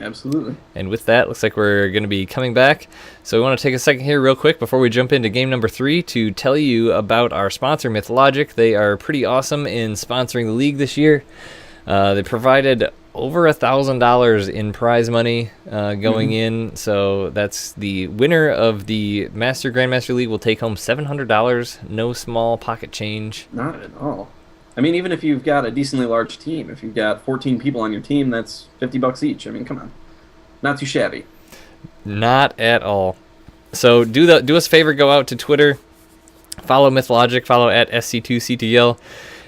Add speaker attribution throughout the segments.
Speaker 1: Absolutely.
Speaker 2: And with that, looks like we're going to be coming back. So we want to take a second here real quick before we jump into game number 3 to tell you about our sponsor, Mythologic. They are pretty awesome in sponsoring the league this year. They provided over $1,000 in prize money going in. So that's the winner of the Grandmaster League will take home $700. No small pocket change.
Speaker 1: Not at all. I mean, even if you've got a decently large team, if you've got 14 people on your team, that's $50 each. I mean, come on. Not too shabby.
Speaker 2: Not at all. So do us a favor, go out to Twitter, follow Mythologic, follow at SC2CTL,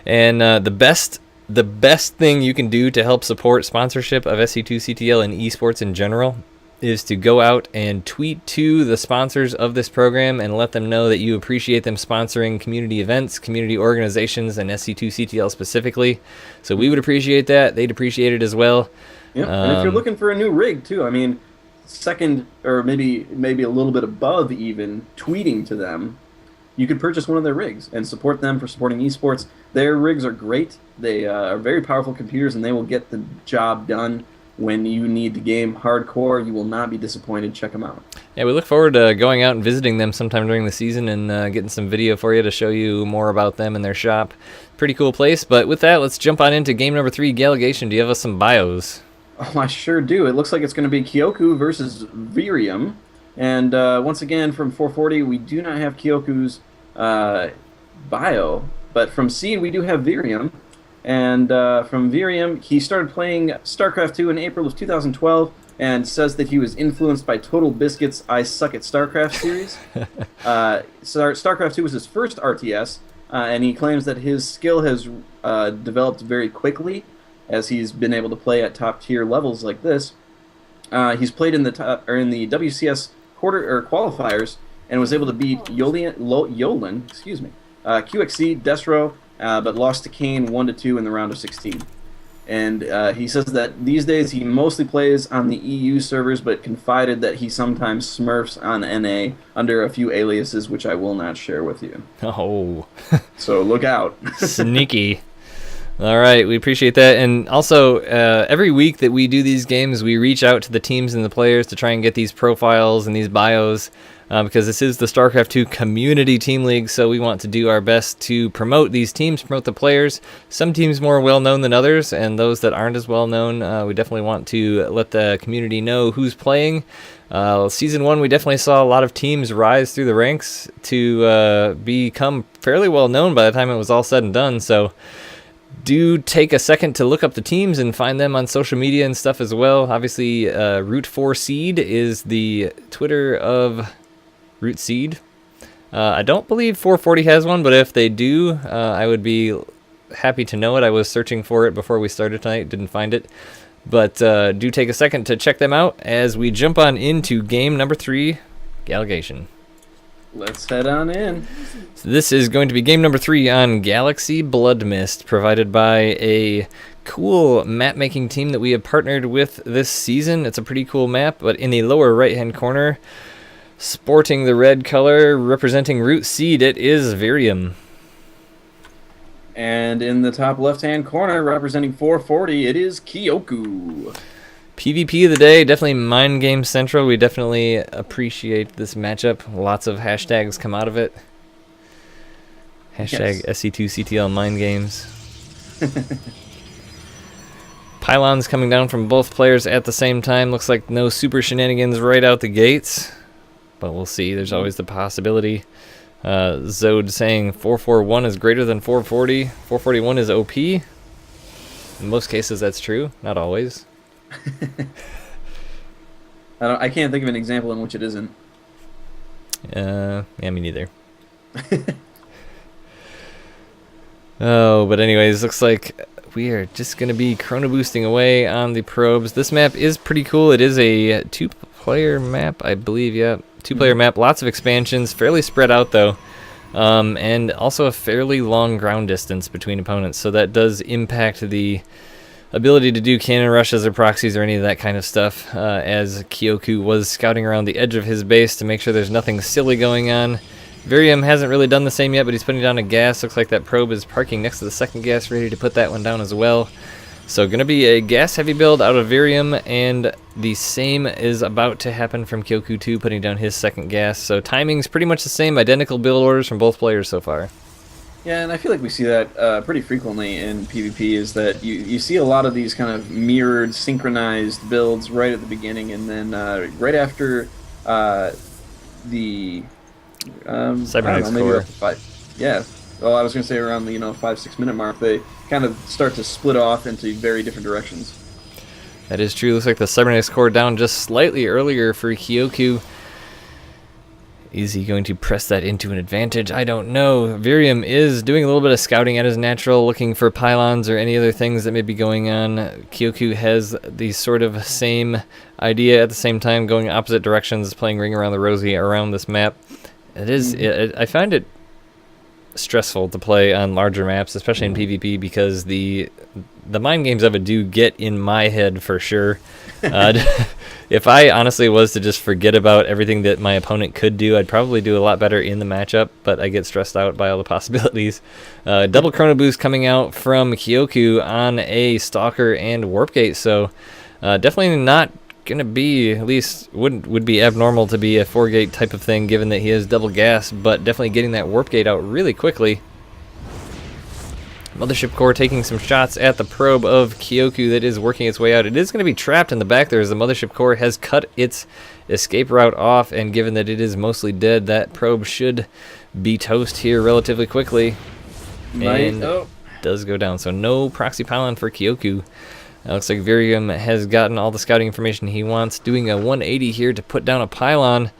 Speaker 2: and the best thing you can do to help support sponsorship of SC2CTL and esports in general is to go out and tweet to the sponsors of this program and let them know that you appreciate them sponsoring community events, community organizations, and SC2CTL specifically. So we would appreciate that. They'd appreciate it as well.
Speaker 1: Yep. And if you're looking for a new rig too, I mean, second or maybe a little bit above even tweeting to them, you could purchase one of their rigs and support them for supporting esports. Their rigs are great. They are very powerful computers, and they will get the job done. When you need to game hardcore, you will not be disappointed. Check them out.
Speaker 2: Yeah, we look forward to going out and visiting them sometime during the season and getting some video for you to show you more about them and their shop. Pretty cool place. But with that, let's jump on into game number 3, Gallegation. Do you have us some bios?
Speaker 1: Oh, I sure do. It looks like it's going to be Kyoku versus Virium. And once again, from 440, we do not have Kyoku's bio. But from Seed, we do have Virium. And from Virium, he started playing StarCraft 2 in April of 2012 and says that he was influenced by Total Biscuit's I Suck at StarCraft series. StarCraft 2 was his first RTS, and he claims that his skill has developed very quickly as he's been able to play at top-tier levels like this. He's played in the WCS qualifiers and was able to beat Yolan, QXC, Destro, but lost to Kane 1-2 in the round of 16. And he says that these days he mostly plays on the EU servers, but confided that he sometimes smurfs on NA under a few aliases, which I will not share with you.
Speaker 2: Oh.
Speaker 1: So look out.
Speaker 2: Sneaky. All right, we appreciate that. And also, every week that we do these games, we reach out to the teams and the players to try and get these profiles and these bios, because this is the StarCraft 2 Community Team League, so we want to do our best to promote these teams, promote the players. Some teams more well-known than others, and those that aren't as well-known, we definitely want to let the community know who's playing. Season 1, we definitely saw a lot of teams rise through the ranks to become fairly well-known by the time it was all said and done, so do take a second to look up the teams and find them on social media and stuff as well. Obviously, Root4Seed is the Twitter of Root Seed. I don't believe 440 has one, but if they do, I would be happy to know it. I was searching for it before we started tonight, didn't find it. But do take a second to check them out as we jump on into game number 3, Gallegation.
Speaker 1: Let's head on in.
Speaker 2: So this is going to be game number 3 on Galaxy Blood Mist, provided by a cool map-making team that we have partnered with this season. It's a pretty cool map, but in the lower right-hand corner, sporting the red color, representing Root Seed, it is Virium.
Speaker 1: And in the top left-hand corner, representing 440, it is Kyoku.
Speaker 2: PvP of the day, definitely Mind Game Central. We definitely appreciate this matchup. Lots of hashtags come out of it. Hashtag SC2CTL Mind Games. Pylons coming down from both players at the same time. Looks like no super shenanigans right out the gates. But we'll see. There's always the possibility. Zode saying 441 is greater than 440. 441 is OP. In most cases, that's true. Not always.
Speaker 1: I can't think of an example in which it isn't.
Speaker 2: Yeah, me neither. Oh, but anyways, looks like we are just going to be chrono boosting away on the probes. This map is pretty cool. It is a 2-player map, I believe, yeah. 2-player map, lots of expansions, fairly spread out though. And also a fairly long ground distance between opponents, so that does impact the ability to do cannon rushes or proxies or any of that kind of stuff, as Kyoku was scouting around the edge of his base to make sure there's nothing silly going on. Virium hasn't really done the same yet, but he's putting down a gas. Looks like that probe is parking next to the second gas, ready to put that one down as well. So going to be a gas-heavy build out of Virium, and the same is about to happen from Kyoku 2, putting down his second gas. So timing's pretty much the same, identical build orders from both players so far.
Speaker 1: Yeah, and I feel like we see that pretty frequently in PvP, is that you see a lot of these kind of mirrored, synchronized builds right at the beginning, and then right after the
Speaker 2: Cybernetics core.
Speaker 1: Yeah. Well, I was going to say around the 5-6 minute mark, they kind of start to split off into very different directions.
Speaker 2: That is true. Looks like the Cybernetics core down just slightly earlier for Kyoku. Is he going to press that into an advantage? I don't know. Virium is doing a little bit of scouting at his natural, looking for pylons or any other things that may be going on. Kyoku has the sort of same idea at the same time, going opposite directions, playing Ring Around the Rosie around this map. It is. I find it stressful to play on larger maps, especially in PvP, because the mind games of it do get in my head for sure. If I honestly was to just forget about everything that my opponent could do, I'd probably do a lot better in the matchup, but I get stressed out by all the possibilities. Double Chrono Boost coming out from Kyoku on a Stalker and Warp Gate, so definitely not going to be, at least would be abnormal to be a 4-gate type of thing, given that he has double gas, but definitely getting that Warp Gate out really quickly. Mothership Core taking some shots at the probe of Kyoku that is working its way out. It is going to be trapped in the back there as the Mothership Core has cut its escape route off, and given that it is mostly dead, that probe should be toast here relatively quickly. And does go down, so no proxy pylon for Kyoku. Looks like Virium has gotten all the scouting information he wants, doing a 180 here to put down a pylon,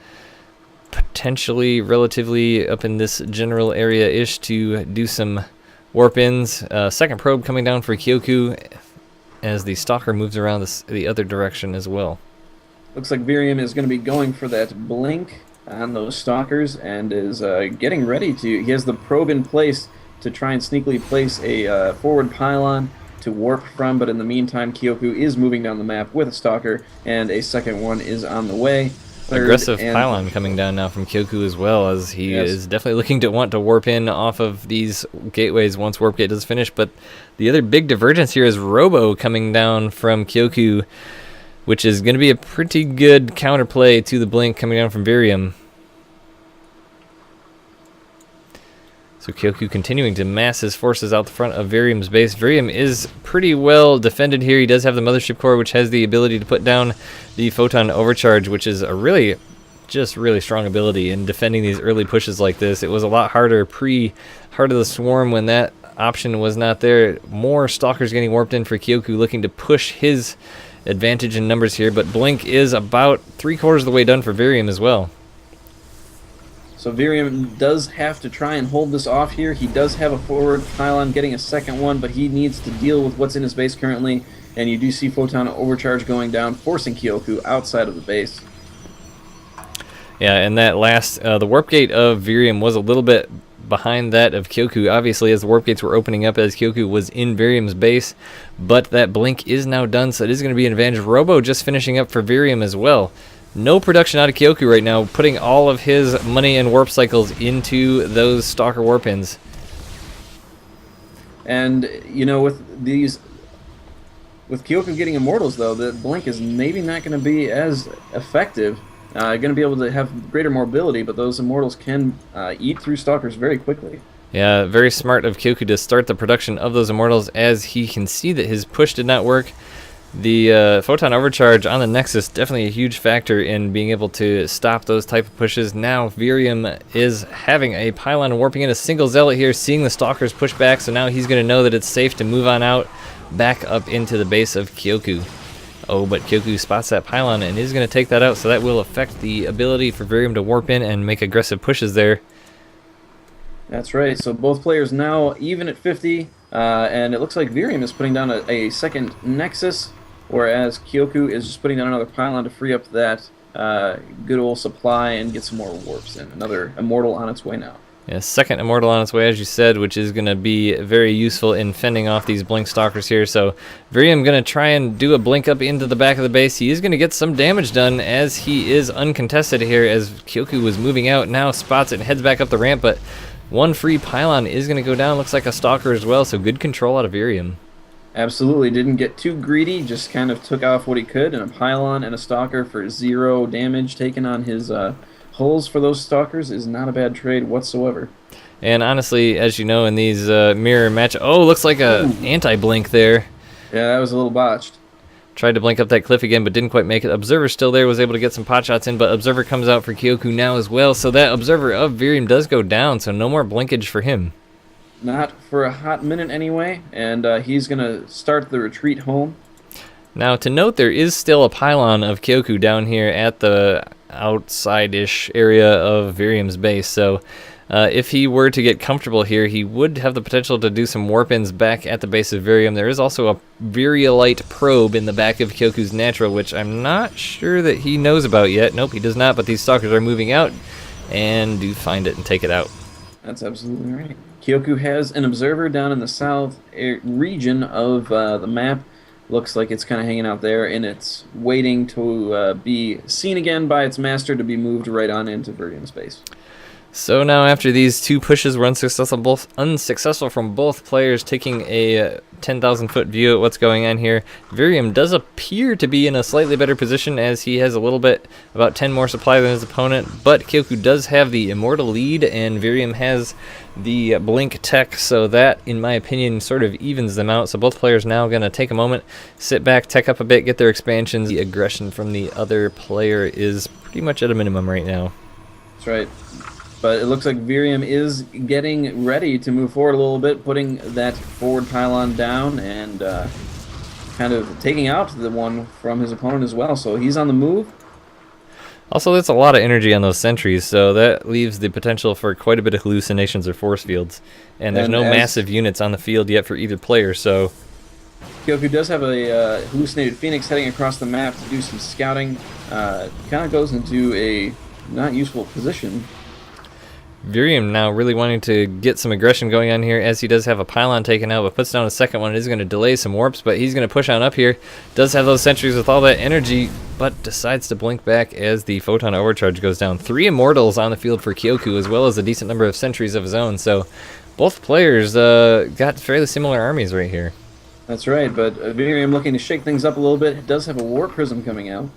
Speaker 2: potentially relatively up in this general area-ish to do some warp-ins. Second probe coming down for Kyoku as the Stalker moves around the other direction as well.
Speaker 1: Looks like Virium is going to be going for that blink on those Stalkers and is getting ready to... He has the probe in place to try and sneakily place a forward pylon to warp from, but in the meantime, Kyoku is moving down the map with a Stalker, and a second one is on the way.
Speaker 2: Aggressive pylon coming down now from Kyoku as well, as he is definitely looking to want to warp in off of these gateways once Warp Gate does finish. But the other big divergence here is Robo coming down from Kyoku, which is going to be a pretty good counterplay to the blink coming down from Virium. So Kyoku continuing to mass his forces out the front of Virium's base. Virium is pretty well defended here. He does have the Mothership Core, which has the ability to put down the Photon Overcharge, which is a really strong ability in defending these early pushes like this. It was a lot harder pre-Heart of the Swarm when that option was not there. More Stalkers getting warped in for Kyoku, looking to push his advantage in numbers here, but Blink is about 3/4 of the way done for Virium as well.
Speaker 1: So Virium does have to try and hold this off here. He does have a forward pylon getting a second one, but he needs to deal with what's in his base currently, and you do see Photon Overcharge going down, forcing Kyoku outside of the base.
Speaker 2: Yeah, and that last, the Warp Gate of Virium was a little bit behind that of Kyoku, obviously, as the Warp Gates were opening up as Kyoku was in Virium's base, but that blink is now done, so it is going to be an advantage. Robo just finishing up for Virium as well. No production out of Kyoku right now, putting all of his money and warp cycles into those Stalker warp-ins.
Speaker 1: And, you know, with Kyoku getting Immortals, though, the blink is maybe not going to be as effective. Going to be able to have greater mobility, but those Immortals can eat through Stalkers very quickly. Yeah,
Speaker 2: very smart of Kyoku to start the production of those Immortals, as he can see that his push did not work. The Photon Overcharge on the Nexus, definitely a huge factor in being able to stop those type of pushes. Now Virium is having a pylon warping in a single Zealot here, seeing the Stalkers push back, so now he's going to know that it's safe to move on out back up into the base of Kyoku. Oh, but Kyoku spots that pylon and is going to take that out, so that will affect the ability for Virium to warp in and make aggressive pushes there.
Speaker 1: That's right, so both players now even at 50, and it looks like Virium is putting down a second Nexus, whereas Kyoku is just putting down another pylon to free up that good old supply and get some more warps in. Another Immortal on its way now.
Speaker 2: Yeah, second Immortal on its way, as you said, which is going to be very useful in fending off these Blink Stalkers here. So Virium going to try and do a Blink up into the back of the base. He is going to get some damage done, as he is uncontested here, as Kyoku was moving out. Now spots it and heads back up the ramp, but one free pylon is going to go down. Looks like a Stalker as well, so good control out of Virium.
Speaker 1: Absolutely didn't get too greedy, just kind of took off what he could, and a pylon and a stalker for 0 damage taken on his hulls for those stalkers is not a bad trade whatsoever.
Speaker 2: And honestly, as you know, in these mirror match, oh, looks like a
Speaker 1: Ooh.
Speaker 2: anti-blink there.
Speaker 1: Yeah, that was a little botched.
Speaker 2: Tried to blink up that cliff again, but didn't quite make it. Observer still there, was able to get some pot shots in, but Observer comes out for Kyoku now as well. So that Observer of Virium does go down, so no more blinkage for him.
Speaker 1: Not for a hot minute anyway, and he's going to start the retreat home.
Speaker 2: Now, to note, there is still a pylon of Kyoku down here at the outside-ish area of Virium's base, so if he were to get comfortable here, he would have the potential to do some warp-ins back at the base of Virium. There is also a Viriolite probe in the back of Kyoku's natural, which I'm not sure that he knows about yet. Nope, he does not, but these stalkers are moving out and do find it and take it out.
Speaker 1: That's absolutely right. Kyoku has an observer down in the south region of the map. Looks like it's kind of hanging out there, and it's waiting to be seen again by its master to be moved right on into Viridian space.
Speaker 2: So now after these two pushes were unsuccessful from both players, taking a 10,000 foot view at what's going on here, Virium does appear to be in a slightly better position as he has a little bit, about 10 more supply than his opponent, but Kyoku does have the immortal lead and Virium has the blink tech, so that, in my opinion, sort of evens them out. So both players now going to take a moment, sit back, tech up a bit, get their expansions. The aggression from the other player is pretty much at a minimum right now.
Speaker 1: That's right. But it looks like Virium is getting ready to move forward a little bit, putting that forward pylon down and kind of taking out the one from his opponent as well. So he's on the move.
Speaker 2: Also, that's a lot of energy on those sentries, so that leaves the potential for quite a bit of hallucinations or force fields. And there's no massive units on the field yet for either player, so...
Speaker 1: Kyoku does have a hallucinated Phoenix heading across the map to do some scouting. Kind of goes into a not useful position.
Speaker 2: Virium now really wanting to get some aggression going on here, as he does have a pylon taken out, but puts down a second one. It is going to delay some warps, but he's going to push on up here. Does have those sentries with all that energy, but decides to blink back as the photon overcharge goes down. 3 immortals on the field for Kyoku, as well as a decent number of sentries of his own, so both players got fairly similar armies right here.
Speaker 1: That's right, but Virium looking to shake things up a little bit. It does have a War Prism coming out.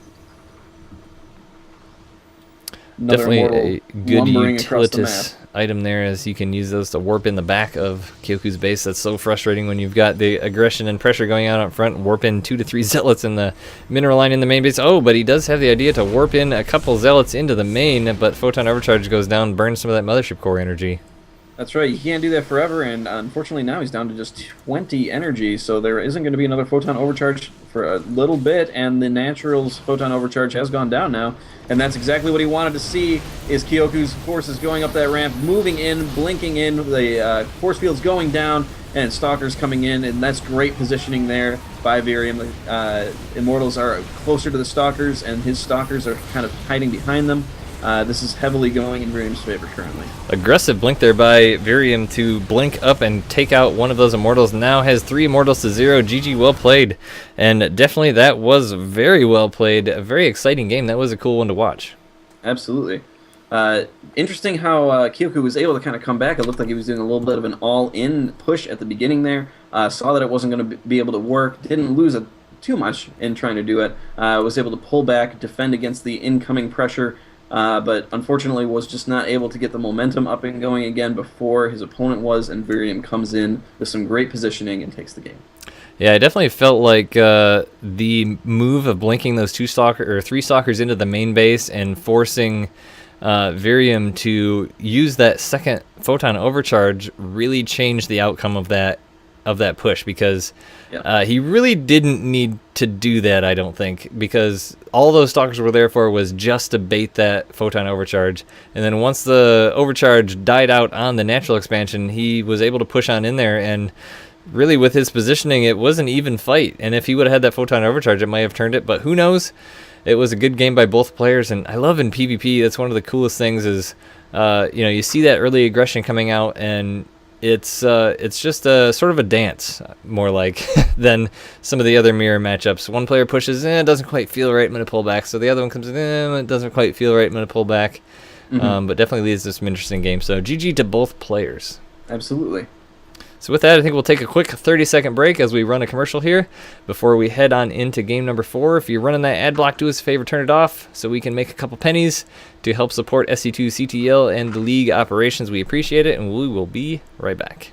Speaker 2: Definitely a good utilitous item there, as you can use those to warp in the back of Kyoku's base. That's so frustrating when you've got the aggression and pressure going out up front. Warp in 2 to 3 zealots in the mineral line in the main base. Oh, but he does have the idea to warp in a couple zealots into the main, but photon overcharge goes down, burns some of that mothership core energy.
Speaker 1: That's right, you can't do that forever, and unfortunately now he's down to just 20 energy, so there isn't going to be another photon overcharge for a little bit, and the natural's photon overcharge has gone down now, and that's exactly what he wanted to see, is Kyoku's forces going up that ramp, moving in, blinking in, the force field's going down, and stalkers coming in, and that's great positioning there by Virium. The Immortals are closer to the stalkers, and his stalkers are kind of hiding behind them. This is heavily going in Virium's favor currently. Aggressive
Speaker 2: blink there by Virium to blink up and take out one of those Immortals. Now has 3 Immortals to 0. GG, well played. And definitely that was very well played. A very exciting game. That was a cool one to watch.
Speaker 1: Absolutely. Interesting how Kyoku was able to kind of come back. It looked like he was doing a little bit of an all-in push at the beginning there. Saw that it wasn't going to be able to work. Didn't lose too much in trying to do it. Was able to pull back, defend against the incoming pressure. But unfortunately was just not able to get the momentum up and going again before his opponent was, and Virium comes in with some great positioning and takes the game.
Speaker 2: Yeah, I definitely felt like the move of blinking those 3 stalkers into the main base and forcing Virium to use that second photon overcharge really changed the outcome of that push, because he really didn't need to do that, I don't think, because all those stalkers were there for was just to bait that photon overcharge. And then once the overcharge died out on the natural expansion, he was able to push on in there, and really with his positioning, it was an even fight. And if he would have had that photon overcharge, it might have turned it, but who knows? It was a good game by both players, and I love in PvP, that's one of the coolest things is, you see that early aggression coming out, and it's just a sort of a dance, more like, than some of the other mirror matchups. One player pushes, it doesn't quite feel right, I'm going to pull back. So the other one comes in, it doesn't quite feel right, I'm going to pull back. But definitely leads to some interesting games. So GG to both players.
Speaker 1: Absolutely.
Speaker 2: So with that, I think we'll take a quick 30-second break as we run a commercial here before we head on into game number 4. If you're running that ad block, do us a favor, turn it off so we can make a couple pennies to help support SC2CTL and the league operations. We appreciate it, and we will be right back.